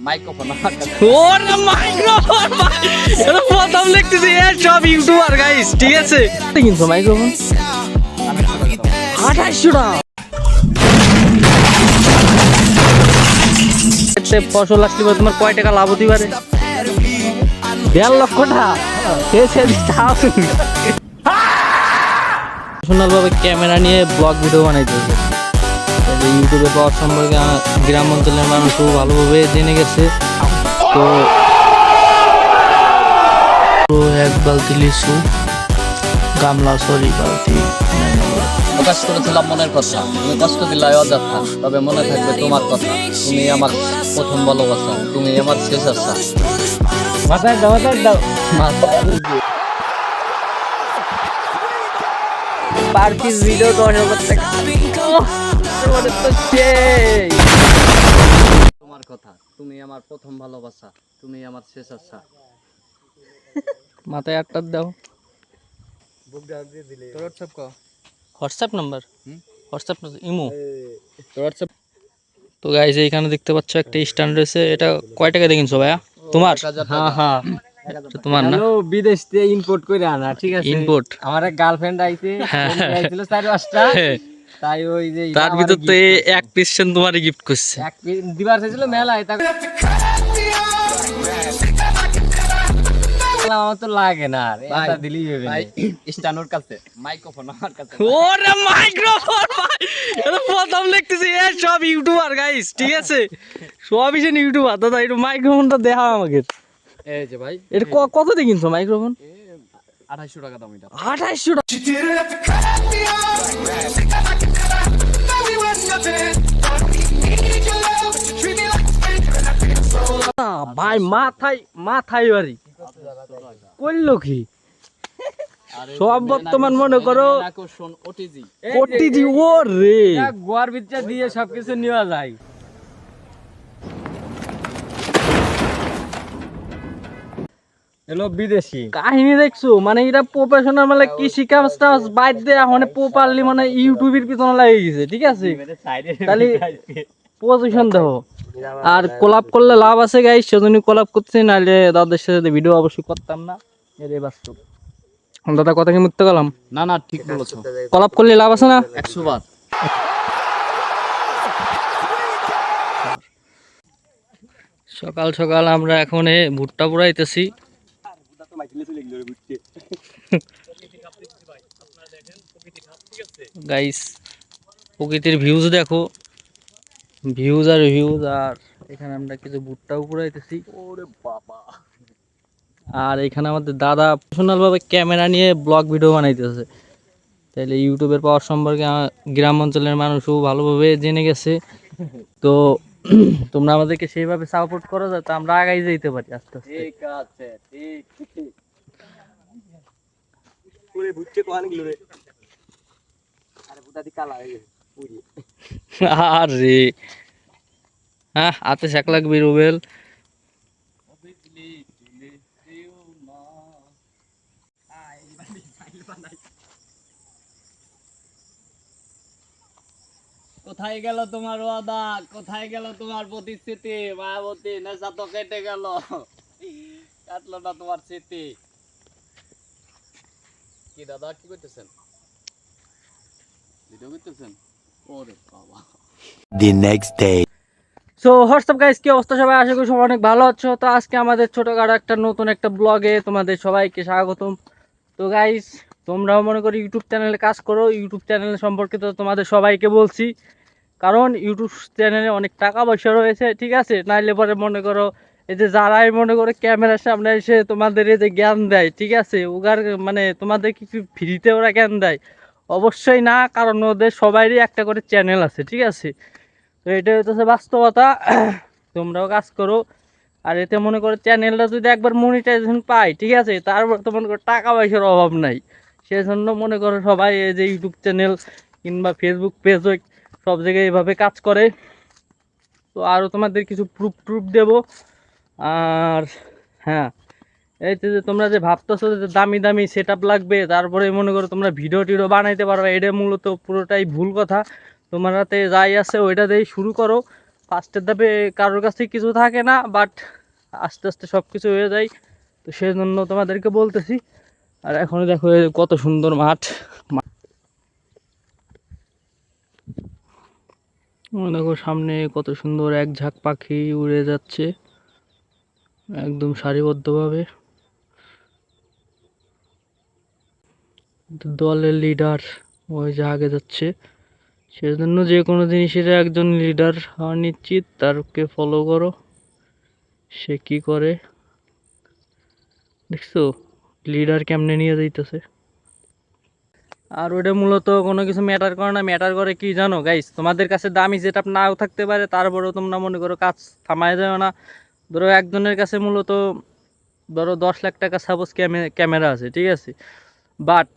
Microphone আমার কাছে। ওরে মাইক্রোফোন ভাই, এটা প্রথম দেখতেছি এর সব ইউটিউবার গাইস, ঠিক আছে? কিন্তু মাইক্রোফোন 2800 টাকা। এতে ফসল আসলে তোমার কয় টাকা লাভ হতে পারে? 1.5 লক্ষ টাকা। প্রফেশনাল ভাবে ক্যামেরা নিয়ে ব্লগ ভিডিও বানাইতেছে। ইউটিউবে পাওয়ার সম্পর্কে গ্রাম অঞ্চলের মানুষও ভালোভাবে জেনে গেছে। তো এক বালতি লিচু, গামলা সরি বালতি প্রকাশ করেছিলাম মনের কথা, তুমি কষ্ট দিলে অযথা, তবে মনে থাকবে তোমার কথা। তুমি আমার প্রথম ভালোবাসা, তুমি আমার শেষ আশা। মাথায় দাও, মাথায় দাও। পার্কির ভিডিও 10,000 টাকা। তোমার কথা, তুমি আমার প্রথম ভালোবাসা, তুমি আমার শেষ আশা। মাথায় আটটা দাও। WhatsApp number, WhatsApp imo, WhatsApp. তো গাইজ এইখানে দেখতে পাচ্ছ একটা স্ট্যান্ড রয়েছে। এটা কয় টাকা দিয়ে কিনছো ভাইয়া? তোমার? হ্যাঁ হ্যাঁ, তোমার না? বিদেশ থেকে ইম্পোর্ট করে আনা, ঠিক আছে? ইম্পোর্ট। আমার এক গার্লফ্রেন্ড আইছে, আইছিল 4-5টা, তাই ওই যে তার ভিতর তো এক পিস তোমারই গিফট করছে। এক দিবার চাইছিল মেলায়, আমার তো লাগে না, এটা দিলেই হবে। ভাই স্টানোর কাছে মাইক্রোফোন আমার কাছে। ওরে মাইক্রোফোন ভাই, এটা প্রথম দেখতেছি এর সব ইউটিউবার গাইস, ঠিক আছে? সবই যে ইউটিউবার। দাদা একটু মাইক্রোফোনটা দেখাও আমাকে। এই যে ভাই, এটা কত দিয়ে কিনছো মাইক্রোফোন? 2800 টাকা দাম এটা। 2800 টাকা ভাই, মাথায় মাথায় বাড়ি করলো কি? সব বর্তমান মনে করো ওটিজি। ওটিজি। ও রে, গোয়ার ভিতরে দিয়ে সবকিছু নেওয়া যায়। এলো বিদেশি কাহিনী দেখছো? মানে এটা প্রফেশনাল, মানে কৃষি কাজটা বাদ দিয়ে এখন প্রপারলি মানে ইউটিউবের পিছনে লাগিয়ে গেছে, ঠিক আছে? তাহলে পজিশন দেখো। আর কোলাপ করলে লাভ আছে গাইস, সেজন্য কোলাপ করছি, নাহলে দাদাদের সাথে ভিডিও অবশ্যই করতাম না। এটাই বাস্তব। দাদা কথা কি মুক্ত গেলাম? না না, ঠিক বলেছো। কোলাপ করলে লাভ আছে না? 100 বার। সকাল সকাল আমরা এখন ভুট্টা পুরাইতেছি। গাইস প্রকৃতির ভিউজ দেখো, ভিউজ আর ভিউজ। আর এখানে আমরা কিছু ভুট্টাও পুরাইতেছি। ওরে বাবা, আর এখানে আমাদের দাদা প্রফেশনাল ভাবে ক্যামেরা নিয়ে ব্লগ ভিডিও বানাইতেছে। তাইলে ইউটিউবের পাওয়ার সম্পর্কে গ্রাম অঞ্চলের মানুষও ভালোভাবে জেনে গেছে। তো তোমরা আমাদেরকে সেইভাবে সাপোর্ট করো যাতে আমরা আগাই যেতে পারি আস্তে আস্তে। ঠিক আছে, ঠিক। পুরে ভুট্টে কোয়ান গিলো রে, আরে বুদাদি কালা হয়ে গেছে পুরি। আরে হ্যাঁ, হাতে শেক লাগবে রুবেল। কোথায় গেল তোমার ওয়াদা, কোথায় গেল তোমার প্রতিশ্রুতি? মায়াবতী নেশা তো কেটে গেল, কাটলো না তোমার স্মৃতি। কি দাদা, কি করতেছেন? ভিডিও করতেছেন? ওরে বাবা। The next day. So WhatsApp guys, কি অবস্থা সবাই? আশা করি সবাই অনেক ভালো আছো। তো আজকে আমাদের ছোটখাটো একটা নতুন একটা ব্লগে তোমাদের সবাইকে স্বাগতম। তো গাইস, তোমরাও মনে করো ইউটিউব চ্যানেলে কাজ করো। ইউটিউব চ্যানেল সম্পর্কে তো তোমাদের সবাইকে বলছি, কারণ ইউটিউব চ্যানেলে অনেক টাকা পয়সা রয়েছে, ঠিক আছে? নাইলে পরে মনে করো এই যে যারাই মনে করো ক্যামেরার সামনে এসে তোমাদের এই যে জ্ঞান দেয়, ঠিক আছে, ওগার মানে তোমাদের কিছু ফ্রিতে ওরা জ্ঞান দেয়? অবশ্যই না, কারণ ওদের সবারই একটা করে চ্যানেল আছে, ঠিক আছে? তো এটাই হচ্ছে বাস্তবতা। তোমরাও কাজ করো। আর এতে মনে করো চ্যানেলটা যদি একবার মনিটাইজেশন পাই, ঠিক আছে, তারপর তো মনে করো টাকা পয়সার অভাব নাই। সেজন্য মনে করো সবাই এই যে ইউটিউব চ্যানেল কিংবা ফেসবুক পেজ সব জায়গায় এভাবে কাজ করে। তো আরও তোমাদের কিছু প্রুফ দেবো। আর হ্যাঁ, এই যে তোমরা যে ভাবতেছো যে দামি দামি সেট আপ লাগবে, তারপরে মনে করো তোমরা ভিডিও টিডিও বানাইতে পারবে, এটা মূলত পুরোটাই ভুল কথা। তোমার হাতে যাই আছে ওইটা দিয়েই শুরু করো। ফার্স্টের ধাপে কারোর কাছে কিছু থাকে না, বাট আস্তে আস্তে সব কিছু হয়ে যায়। তো সেই জন্য তোমাদেরকে বলতেছি। আর এখন দেখো এই কত সুন্দর মাঠ, দেখো সামনে কত সুন্দর এক ঝাঁক পাখি উড়ে যাচ্ছে একদম সারিবদ্ধভাবে। দলের লিডার ওই যে আগে যাচ্ছে, সেজন্য যে কোনো জিনিসের একজন লিডার হওয়া নিশ্চিত। তারকে ফলো করো, সে কি করে দেখছো, লিডার কেমনে নিয়ে যাইতেছে। আর ওটা মূলত কোনো কিছু ম্যাটার করে না, ম্যাটার করে কি জানো গাইস, তোমাদের কাছে দামি যেটা নাও থাকতে পারে, তারপরেও তোমরা মনে করো কাজ থামায় যাও না। ধরো একজনের কাছে মূলত ধরো 10 লাখ টাকা সাপোজ ক্যামেরা আছে, ঠিক আছে, বাট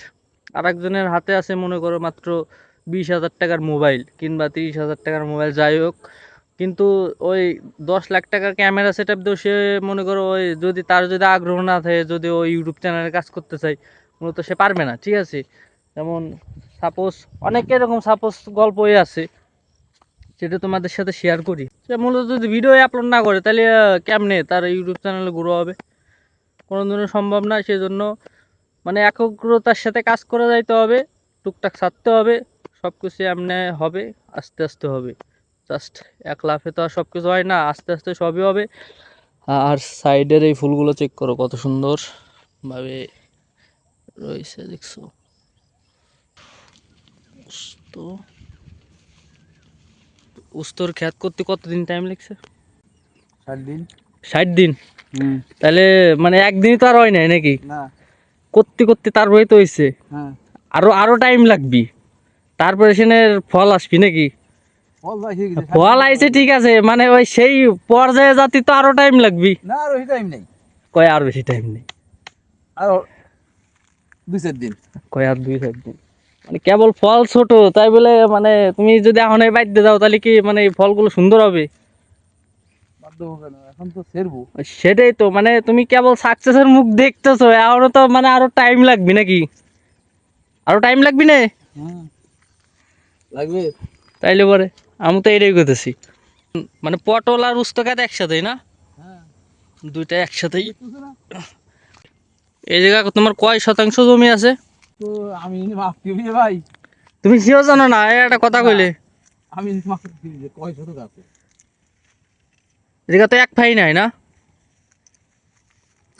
আরেকজনের হাতে আছে মনে করো মাত্র 20,000 টাকার মোবাইল কিংবা 30,000 টাকার মোবাইল, যাই হোক, কিন্তু ওই 10 লাখ টাকার ক্যামেরা সেট আপ দিয়েও সে মনে করো ওই যদি তার যদি আগ্রহ না থাকে, যদি ওই ইউটিউব চ্যানেলে কাজ করতে চাই, মূলত সে পারবে না, ঠিক আছে। যেমন সাপোজ অনেক এরকম সাপোজ গল্পই আছে, সেটা তোমাদের সাথে শেয়ার করি। সে মূলত যদি ভিডিও আপলোড না করে তাহলে কেমনে তার ইউটিউব চ্যানেলে গ্রো হবে, কোনো দিনও সম্ভব না। সেজন্য মানে একাগ্রতার সাথে কাজ করে যাইতে হবে, টুকটাক ছাড়তে হবে, সব কিছু এমনি হবে, আস্তে আস্তে হবে। জাস্ট এক লাফে তো আর সব কিছু হয় না, আস্তে আস্তে সবই হবে। আর সাইডের এই ফুলগুলো চেক করো কত সুন্দর ভাবে রয়েছে, দেখছো। তো উস্তর খ্যাত করতে কতদিন টাইম লাগছে? 7 দিন। 60 দিন? তাহলে মানে একদিনই তো আর হয় নাই নাকি? না। করতে করতে তারপরে তো হয়েছে, হ্যাঁ, আরো আরো টাইম লাগবে, তারপরে সেনের ফল আসবি নাকি? ফল হয়ে গেছে। ফল আইছে ঠিক আছে, মানে ওই সেই পর্যায়ে যাতি তো আরো টাইম লাগবে। না, আর ওই টাইম নেই। কয় আর বেশি টাইম নেই? আর 2-4 দিন। কয় আর 2-4 দিন? মানে কেবল ফল ছোট তাই বলে মানে তুমি যদি এখন এই বাইতে দাও তাহলে কি মানে এই ফলগুলো সুন্দর হবে? বাধ্য হবে না, এখন তো সেরবো। সেটাই তো, মানে তুমি কেবল সাকসেসের মুখ দেখতেছো, এখনো তো মানে আরো টাইম লাগবে নাকি? আরো টাইম লাগবে না? লাগবে। তাইলে পরে আমি তো এটাই করতেছি, মানে পটল আর উস্ত খাত একসাথেই না, হ্যাঁ, দুইটা একসাথেই। এই জায়গা তোমার কয় শতাংশ জমি আছে? তো আমি মাপতে হবে ভাই। তুমি কিও জানো না, এই একটা কথা কইলে। আমি মাপতে হবে যে কয় শতক আছে। এই জায়গা তো এক ফাই নাই না,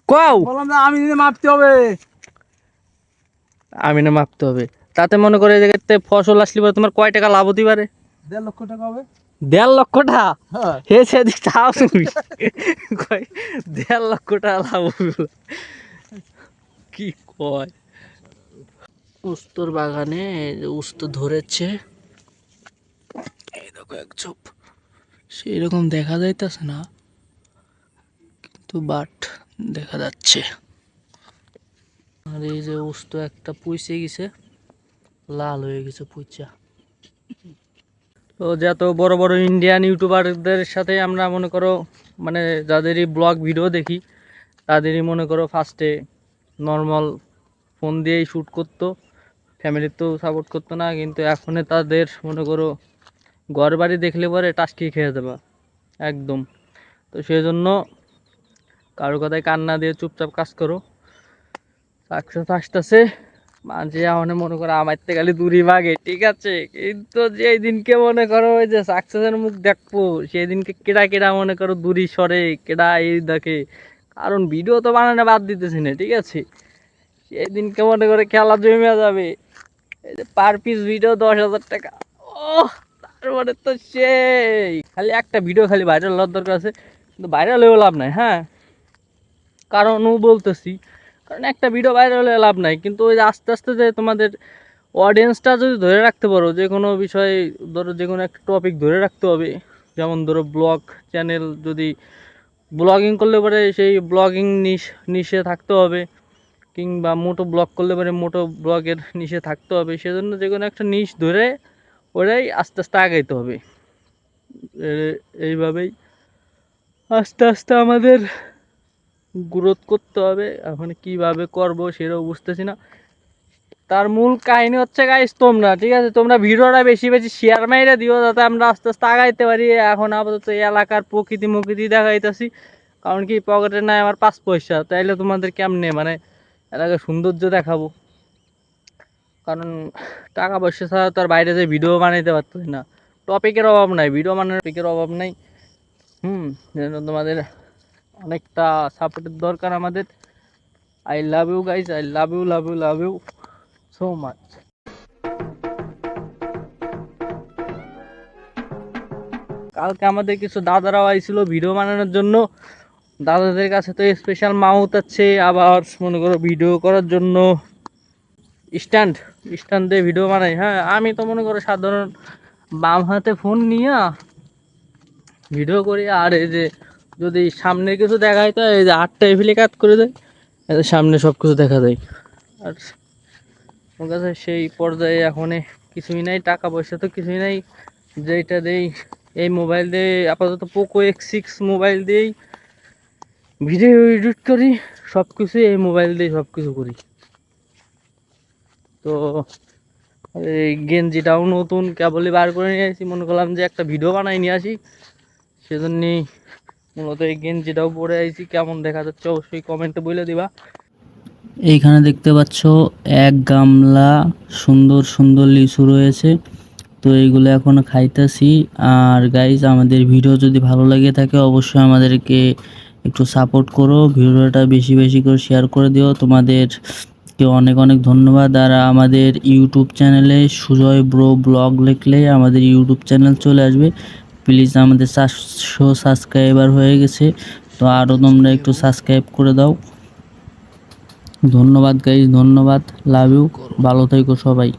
কও। বললাম না, আমি মাপতে হবে। আমি না মাপতে হবে, তাতে মনে করে এই জায়গাতে ফসল আসলে পরে তোমার কয় টাকা লাভ হতে পারে? 1.5 লক্ষ টাকা হবে। 1.5 লক্ষ টাকা? হ্যাঁ, হে সেদিক চাও তুমি, কয় 1.5 লক্ষ টাকা লাভ হবে? কি কয়? উস্তর বাগানে এই যে উস্ত ধরেছে, এই দেখো এক ঝোপ, সেই রকম দেখা যাইতেছে না কিন্তু বাট দেখা যাচ্ছে। আর এই যে উস্ত একটা পুইছে গেছে, লাল হয়ে গেছে পুইচা। তো যত বড় বড় ইন্ডিয়ান ইউটিউবারদের সাথে আমরা মনে করো মানে যাদেরই ব্লগ ভিডিও দেখি, তাদেরই মনে করো ফার্স্টে নর্মাল ফোন দিয়েই শ্যুট করতো, ফ্যামিলির তো সাপোর্ট করতো না, কিন্তু এখন তাদের মনে করো ঘর বাড়ি দেখলে পরে টাস্কি খেয়ে যাবে একদম। তো সেই জন্য কারো কথায় কান না দিয়ে চুপচাপ কাজ করো, সাকসেস আসতেছে। মাঝে এখন মনে করো আমার থেকে খালি দূরই ভাগে, ঠিক আছে, কিন্তু যেই দিনকে মনে করো ওই যে সাকসেসের মুখ দেখবো, সেই দিনকে কেডা কেডা মনে করো দূরই সরে, কেডা এই দেখে, কারণ ভিডিও তো বানানো বাদ দিতেছি না, ঠিক আছে। সেই দিনকে মনে করে খেলা জমে যাবে, এই যে পার পিস ভিডিও 10,000 টাকা, ও তার মানে তো সেই খালি একটা ভিডিও খালি ভাইরাল হওয়ার দরকার আছে, কিন্তু ভাইরাল হয়েও লাভ নাই। হ্যাঁ, কারণও বলতেছি, কারণ একটা ভিডিও ভাইরাল হলে লাভ নাই, কিন্তু ওই যে আস্তে আস্তে যে তোমাদের অডিয়েন্সটা যদি ধরে রাখতে পারো, যে কোনো বিষয়ে ধরো যে কোনো একটা টপিক ধরে রাখতে হবে, যেমন ধরো ব্লগ চ্যানেল, যদি ব্লগিং করলে পরে সেই ব্লগিং নিশে থাকতে হবে, কিংবা মোটো ব্লগ করলে পরে মোটো ব্লগের নিশে থাকতে হবে, সেজন্য যে কোনো একটা নিশ ধরে ওরাই আস্তে আস্তে আগাইতে হবে। এইভাবেই আস্তে আস্তে আমাদের গ্রোথ করতে হবে। এখন কিভাবে করব সেটাও বুঝতেছি না, তার মূল কাহিনী হচ্ছে গাইস তোমরা, ঠিক আছে? তোমরা ভিডিওটা বেশি বেশি শেয়ার মাইরা দিও যাতে আমরা আস্তে আস্তে আগাইতে পারি। এখন আপাতত এই এলাকার প্রকৃতি দেখাইতেছি, কারণ কি পকেটে নাই আমার 5 পয়সা, তাইলে তোমাদের কেমনে মানে এলাকার সৌন্দর্য দেখাবো? কারণ টাকা পয়সা ছাড়া তো আর বাইরে যে ভিডিও বানাইতে পারতেছি না। টপিকের অভাব নাই, ভিডিও বানানোর টপিকের অভাব নাই। যেন তোমাদের অনেকটা সাপোর্টের দরকার আমাদের। I love you guys, I love you love you love you so much. কালকে আমাদের কিছু দাদারাও আইছিল ভিডিও বানানোর জন্য। দাদাদের কাছে তো স্পেশাল মাউথ আছে, আবার মনে করো ভিডিও করার জন্য স্ট্যান্ড দিয়ে ভিডিও বানাই। হ্যাঁ, আমি তো মনে করো সাধারণ বাম হাতে ফোন নিয়ে ভিডিও করি। আর এই যে যদি সামনে কিছু দেখায় তো এই যে 8টা এফিলে কাট করে দেয়, এদের সামনে সব কিছু দেখা যায়। আর ওর কাছে সেই পর্যায়ে এখন কিছুই নাই, টাকা পয়সা তো কিছুই নাই। যেটা দেই এই মোবাইল দিয়ে, আপাতত পোকো X6 মোবাইল দিয়েই ভিডিও এডিট করি, সব কিছুই এই মোবাইল দিয়ে সব কিছু করি। তো এই গেঞ্জিটাও নতুন কেবলই বার করে নিয়ে আসি, মনে করলাম যে একটা ভিডিও বানাই নিয়ে আসি, সেজন্যই মূলত এই গেঞ্জিটাও পরে আইছি। কেমন দেখা যাচ্ছে অবশ্যই কমেন্টে বলে দিবা। এইখানে দেখতে পাচ্ছ এক গামলা সুন্দর সুন্দর লিচু রয়েছে, তো এইগুলো এখনো খাইতেছি। আর গাইজ, আমাদের ভিডিও যদি ভালো লাগে থাকে অবশ্যই আমাদেরকে একটু সাপোর্ট করো, ভিডিওটা বেশি বেশি করে শেয়ার করে দিও। তোমাদেরকে অনেক অনেক ধন্যবাদ। আর আমাদের ইউটিউব চ্যানেলে সুজয় ব্রো ব্লগ লিখলে আমাদের ইউটিউব চ্যানেল চলে আসবে। প্লিজ, আমাদের 400 সাবস্ক্রাইবার হয়ে গেছে, তো আরও তোমরা একটু সাবস্ক্রাইব করে দাও। ধন্যবাদ গাইজ, ধন্যবাদ, লাভ ইউ, ভালো থেকো সবাই।